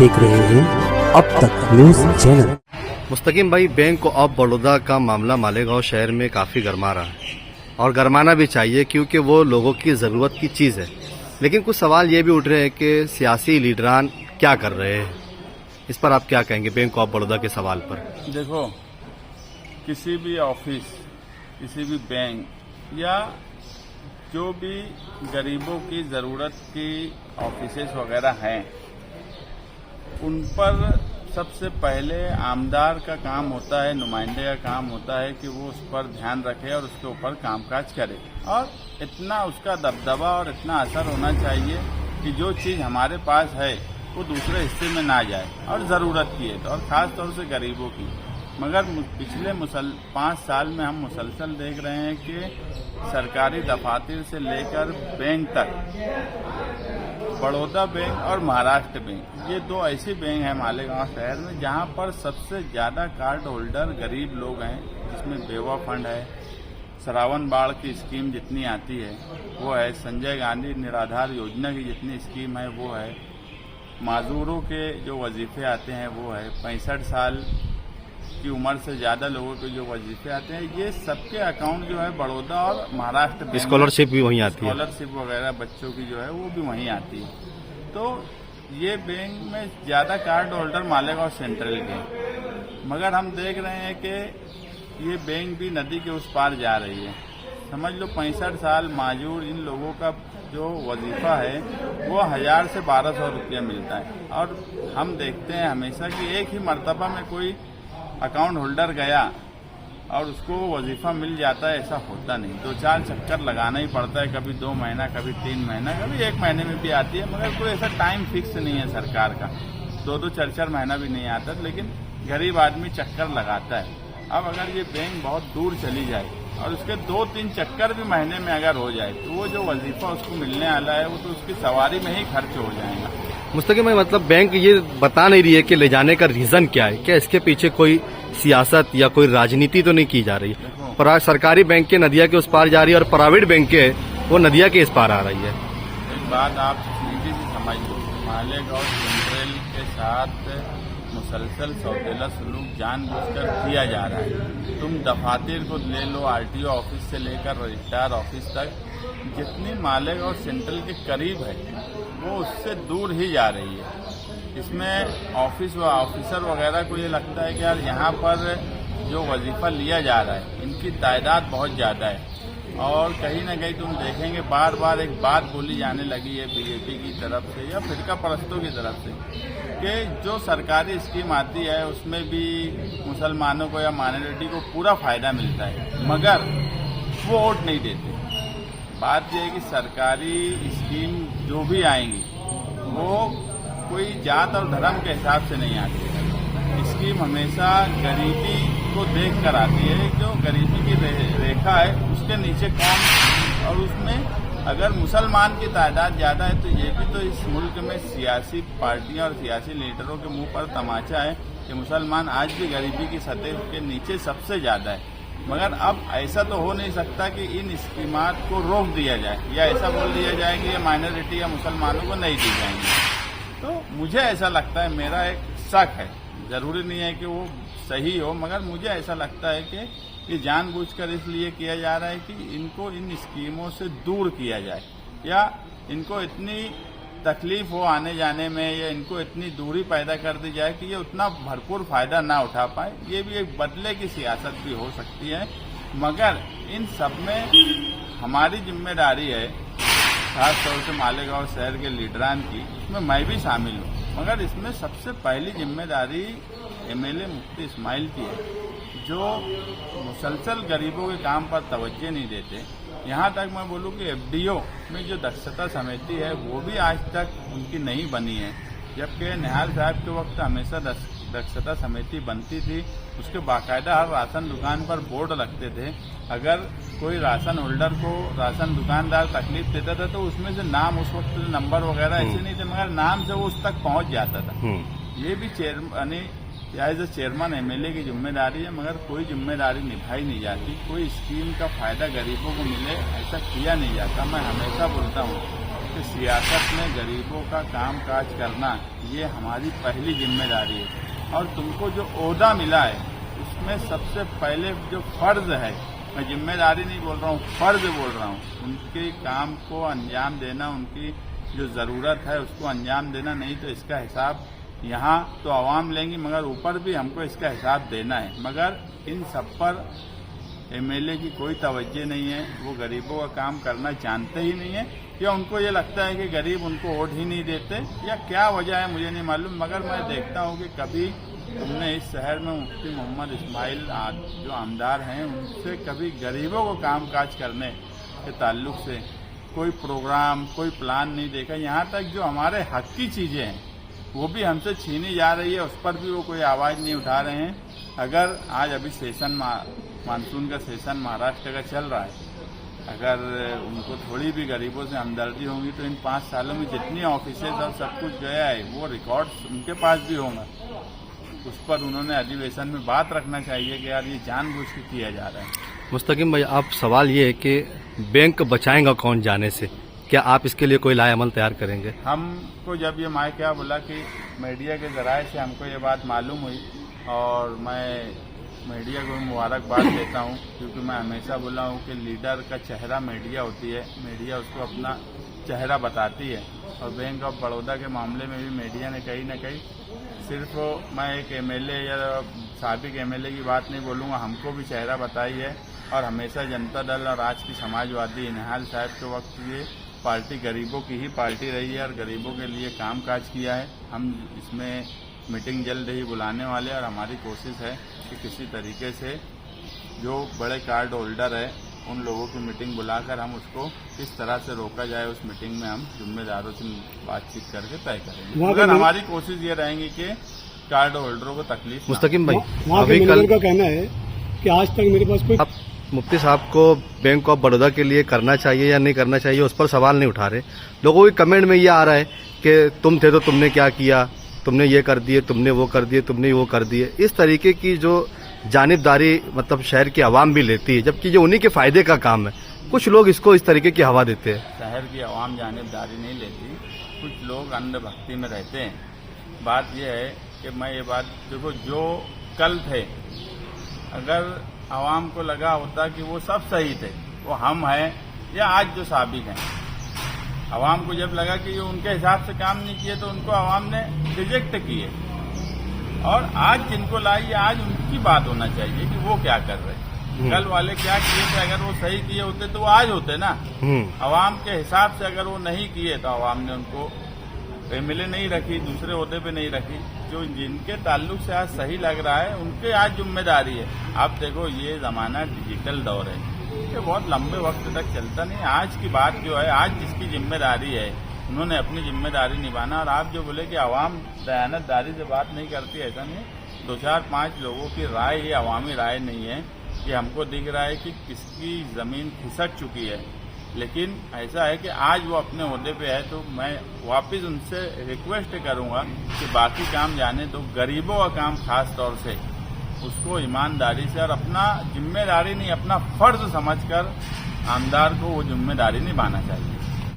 देख रहे हैं अब तक न्यूज चैनल। मुस्तकीम भाई, बैंक ऑफ बड़ौदा का मामला मालेगांव शहर में काफ़ी गरमा रहा है और गरमाना भी चाहिए क्योंकि वो लोगों की ज़रूरत की चीज़ है। लेकिन कुछ सवाल ये भी उठ रहे हैं कि सियासी लीडरान क्या कर रहे हैं। इस पर आप क्या कहेंगे बैंक ऑफ बड़ौदा के सवाल पर? देखो, किसी भी ऑफिस, किसी भी बैंक या जो भी गरीबों की ज़रूरत की ऑफिसेस वगैरह हैं, उन पर सबसे पहले आमदार का काम होता है, नुमाइंदे का काम होता है कि वो उस पर ध्यान रखे और उसके ऊपर कामकाज करे। और इतना उसका दबदबा और इतना असर होना चाहिए कि जो चीज़ हमारे पास है वो दूसरे हिस्से में ना जाए और ज़रूरत की है, और ख़ास तौर से गरीबों की। मगर पिछले 5 साल में हम मुसलसल देख रहे हैं कि सरकारी दफातर से लेकर बैंक तक, बड़ौदा बैंक और महाराष्ट्र बैंक, ये 2 ऐसे बैंक हैं मालेगांव शहर में जहां पर सबसे ज़्यादा कार्ड होल्डर गरीब लोग हैं, जिसमें बेवा फंड है, श्रावण बाढ़ की स्कीम जितनी आती है वो है, संजय गांधी निराधार योजना की जितनी स्कीम है वो है, माजूरों के जो वजीफे आते हैं वो है, 65 साल की उम्र से ज़्यादा लोगों के जो वजीफे आते हैं, ये सबके अकाउंट जो है बड़ौदा और महाराष्ट्र बैंक, स्कॉलरशिप भी वहीं आती है, स्कॉलरशिप वगैरह बच्चों की जो है वो भी वहीं आती है। तो ये बैंक में ज़्यादा कार्ड होल्डर मालेगांव सेंट्रल के, मगर हम देख रहे हैं कि ये बैंक भी नदी के उस पार जा रही है। समझ लो 65 साल माजूर इन लोगों का जो वजीफा है वो 1000 से 1200 रुपया मिलता है, और हम देखते हैं हमेशा कि एक ही मर्तबा में कोई अकाउंट होल्डर गया और उसको वजीफा मिल जाता है, ऐसा होता नहीं। 2-4 चक्कर लगाना ही पड़ता है, कभी 2 महीना, कभी 3 महीना, कभी 1 महीने में भी आती है, मगर कोई ऐसा टाइम फिक्स नहीं है सरकार का। 2-2, 4-4 महीना भी नहीं आता, लेकिन गरीब आदमी चक्कर लगाता है। अब अगर ये बैंक बहुत दूर चली जाए और उसके 2-3 चक्कर भी महीने में अगर हो जाए तो वो जो वजीफा उसको मिलने वाला है वो तो उसकी सवारी में ही खर्च हो जाएगा। मुस्तकीम भाई, मतलब बैंक ये बता नहीं रही है कि ले जाने का रीजन क्या है? क्या इसके पीछे कोई सियासत या कोई राजनीति तो नहीं की जा रही है? पर सरकारी बैंक के नदिया के उस पार जा रही है और प्राइवेट बैंक के वो नदिया के इस पार आ रही है। एक बात आप सीधी सी समझ लो, मालेगांव सेंट्रल के साथ मुसलसल सौतेला सलूक जानबूझकर किया जा रहा है। तुम दफातर को ले लो, आरटीओ ऑफिस से लेकर रजिस्ट्रार ऑफिस तक, जितनी मालेगांव सेंट्रल के करीब है वो उससे दूर ही जा रही है। इसमें ऑफिसर वगैरह को ये लगता है कि यार यहाँ पर जो वजीफा लिया जा रहा है इनकी तादाद बहुत ज़्यादा है, और कहीं ना कहीं तुम देखेंगे बार बार एक बात बोली जाने लगी है बीजेपी की तरफ से या फिरका परस्तों की तरफ से कि जो सरकारी स्कीम आती है उसमें भी मुसलमानों को या माइनॉरिटी को पूरा फायदा मिलता है, मगर वो वोट नहीं देते। बात यह है कि सरकारी स्कीम जो भी आएंगी वो कोई जात और धर्म के हिसाब से नहीं आती है। स्कीम हमेशा गरीबी को देख कर आती है, जो गरीबी की रेखा है उसके नीचे कौन, और उसमें अगर मुसलमान की तादाद ज़्यादा है तो ये भी तो इस मुल्क में सियासी पार्टियां और सियासी लीडरों के मुंह पर तमाचा है कि मुसलमान आज भी गरीबी की सतह के नीचे सबसे ज़्यादा है। मगर अब ऐसा तो हो नहीं सकता कि इन स्कीमात को रोक दिया जाए या ऐसा बोल दिया जाए कि ये माइनॉरिटी या मुसलमानों को नहीं दी जाएंगी। तो मुझे ऐसा लगता है, मेरा एक शक है, ज़रूरी नहीं है कि वो सही हो, मगर मुझे ऐसा लगता है कि ये जानबूझकर इसलिए किया जा रहा है कि इनको इन स्कीमों से दूर किया जाए, या इनको इतनी तकलीफ हो आने जाने में, या इनको इतनी दूरी पैदा कर दी जाए कि ये उतना भरपूर फायदा ना उठा पाए। ये भी एक बदले की सियासत भी हो सकती है, मगर इन सब में हमारी जिम्मेदारी है, खास तौर से मालेगांव शहर के लीडरान की, इसमें मैं भी शामिल हूँ, मगर इसमें सबसे पहली जिम्मेदारी एमएलए मुफ्ती इस्माइल की है, जो मुसलसल गरीबों के काम पर तवज्जो नहीं देते। यहाँ तक मैं बोलूँ कि एफडीओ में जो दक्षता समिति है वो भी आज तक उनकी नहीं बनी है, जबकि निहाल साहब के वक्त हमेशा दक्षता समिति बनती थी। उसके बाकायदा हर राशन दुकान पर बोर्ड लगते थे, अगर कोई राशन होल्डर को राशन दुकानदार तकलीफ देता था तो उसमें से नाम, उस वक्त नंबर वगैरह ऐसे नहीं थे, मगर नाम से वो उस तक पहुंच जाता था। ये भी एज ए चेयरमैन एमएलए की जिम्मेदारी है, मगर कोई जिम्मेदारी निभाई नहीं जाती। कोई स्कीम का फायदा गरीबों को मिले ऐसा किया नहीं जाता। मैं हमेशा बोलता हूँ कि कि सियासत में गरीबों का काम काज करना ये हमारी पहली जिम्मेदारी है। और तुमको जो ओहदा मिला है उसमें सबसे पहले जो फर्ज है, मैं जिम्मेदारी नहीं बोल रहा हूँ, फर्ज बोल रहा हूँ, उनके काम को अंजाम देना, उनकी जो ज़रूरत है उसको अंजाम देना। नहीं तो इसका हिसाब यहाँ तो आवाम लेंगी, मगर ऊपर भी हमको इसका हिसाब देना है। मगर इन सब पर एमएलए की कोई तवज्जो नहीं है। वो गरीबों का काम करना जानते ही नहीं है, या उनको ये लगता है कि गरीब उनको वोट ही नहीं देते, या क्या वजह है मुझे नहीं मालूम। मगर मैं देखता हूँ कि कभी तुमने इस शहर में मुफ्ती मोहम्मद इस्माइल जो आमदार हैं उनसे कभी गरीबों को काम काज करने के ताल्लुक से कोई प्रोग्राम, कोई प्लान नहीं देखा। यहाँ तक जो हमारे हक की चीज़ें हैं वो भी हमसे छीनी जा रही है, उस पर भी वो कोई आवाज़ नहीं उठा रहे हैं। अगर आज अभी सेशन मानसून का सेशन महाराष्ट्र का चल रहा है, अगर उनको थोड़ी भी गरीबों से हमदर्दी होगी तो इन 5 सालों में जितनी ऑफिसेज और सब कुछ गया है वो रिकॉर्ड्स उनके पास भी होंगे। उस पर उन्होंने अधिवेशन में बात रखना चाहिए कि यार ये जानबूझ के किया जा रहा है। मुस्तकिम भाई, आप सवाल ये है कि बैंक बचाएगा कौन जाने से, क्या आप इसके लिए कोई लाए अमल तैयार करेंगे? हमको जब ये मैं क्या बोला कि मीडिया के जराये से हमको ये बात मालूम हुई, और मैं मीडिया को मुबारकबाद देता हूँ, क्योंकि मैं हमेशा बोला हूँ कि लीडर का चेहरा मीडिया होती है, मीडिया उसको अपना चेहरा बताती है। और बैंक ऑफ बड़ौदा के मामले में भी मीडिया ने कहीं ना कहीं, सिर्फ मैं एक एमएलए या साबिक एमएलए की बात नहीं बोलूँगा, हमको भी चेहरा बताई है। और हमेशा जनता दल और आज की समाजवादी निहाल साहब के वक्त ये पार्टी गरीबों की ही पार्टी रही है और गरीबों के लिए काम काज किया है। हम इसमें मीटिंग जल्द ही बुलाने वाले, और हमारी कोशिश है कि किसी तरीके से जो बड़े कार्ड होल्डर है उन लोगों की मीटिंग बुलाकर हम उसको किस तरह से रोका जाए, उस मीटिंग में हम जिम्मेदारों से बातचीत करके तय करेंगे। मगर हमारी कोशिश ये रहेगी कि कार्ड होल्डरों को तकलीफ। मुस्तकिम भाई, वहाँ के मैनेजर का कहना है कि आज तक मेरे पास कोई, आप मुफ्ती साहब को बैंक ऑफ बड़ौदा के लिए करना चाहिए या नहीं करना चाहिए उस पर सवाल नहीं उठा रहे। लोगों के कमेंट में ये आ रहा है कि तुम थे तो तुमने क्या किया, तुमने ये कर दिए, तुमने वो कर दिए, तुमने वो कर दिए। इस तरीके की जो जानिबदारी मतलब शहर की आवाम भी लेती है, जबकि ये उन्हीं के फायदे का काम है। कुछ लोग इसको इस तरीके की हवा देते हैं। शहर की आवाम जानिबदारी नहीं लेती, कुछ लोग अंधभक्ति में रहते हैं। बात यह है कि मैं ये बात देखो, जो कल थे, अगर आवाम को लगा होता कि वो सब सही थे, वो हम हैं या आज जो साबिक हैं, आवाम को जब लगा कि ये उनके हिसाब से काम नहीं किए तो उनको आवाम ने रिजेक्ट किए। और आज जिनको लाई, आज उनकी बात होना चाहिए कि वो क्या कर रहे हैं। कल वाले क्या किए थे, अगर वो सही किए होते तो वो आज होते ना। आवाम के हिसाब से अगर वो नहीं किए तो आवाम ने उनको एमएलए नहीं रखी, दूसरे ओहदे पे नहीं रखी। जो जिनके ताल्लुक से आज सही लग रहा है उनके आज जिम्मेदारी है। आप देखो, ये जमाना डिजिटल दौर है, ये बहुत लंबे वक्त तक चलता नहीं। आज की बात जो है, आज जिसकी जिम्मेदारी है उन्होंने अपनी जिम्मेदारी निभाना। और आप जो बोले कि आवाम दयानतदारी से बात नहीं करती, ऐसा नहीं। 2-4-5 लोगों की राय, ये अवामी राय नहीं है कि हमको दिख रहा है कि किसकी जमीन खिसक चुकी है। लेकिन ऐसा है कि आज वो अपने ओहदे पे है, तो मैं वापस उनसे रिक्वेस्ट करूंगा कि बाकी काम जाने दो, गरीबों का काम खास तौर से उसको ईमानदारी से और अपना जिम्मेदारी नहीं, अपना फर्ज समझकर आमदार को वो जिम्मेदारी निभाना चाहिए।